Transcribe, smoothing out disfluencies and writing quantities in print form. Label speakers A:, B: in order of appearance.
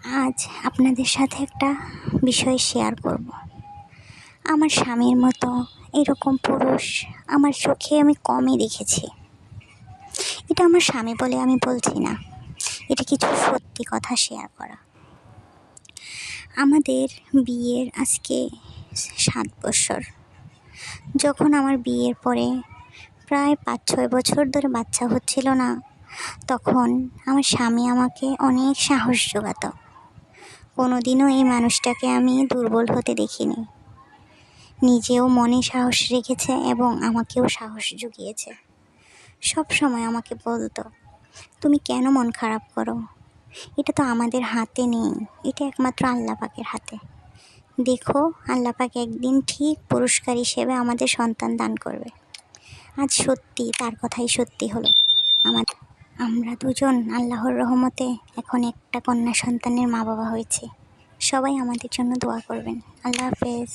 A: আজ আপনাদের সাথে একটা বিষয় শেয়ার করব। আমার স্বামীর মতো এরকম পুরুষ আমার চোখে আমি কমই দেখেছি। এটা আমার স্বামী বলে আমি বলছি না, এটা কিছু সত্যি কথা শেয়ার করা। আমাদের বিয়ের আজকে 7 বছর। যখন আমার বিয়ের পরে প্রায় 5-6 বছর ধরে বাচ্চা হচ্ছিল না, তখন আমার স্বামী আমাকে অনেক সাহস জোগাতো। কোনোদিনও এই মানুষটাকে আমি দুর্বল হতে দেখিনি। নিজেও মনে সাহস রেখেছে এবং আমাকেও সাহস জুগিয়েছে। সব সময় আমাকে বলতো, তুমি কেন মন খারাপ করো? এটা তো আমাদের হাতে নেই, এটা একমাত্র আল্লাহ পাকের হাতে। দেখো, আল্লাহ পাক একদিন ঠিক পুরস্কার হিসেবে আমাদের সন্তান দান করবে। আজ সত্যি তার কথাই সত্যি হলো। আমরা দুজন আল্লাহর রহমতে এখন একটা কন্যা সন্তানের মা বাবা হয়েছি। সবাই আমাদের জন্য দোয়া করবেন। আল্লাহ হাফেজ।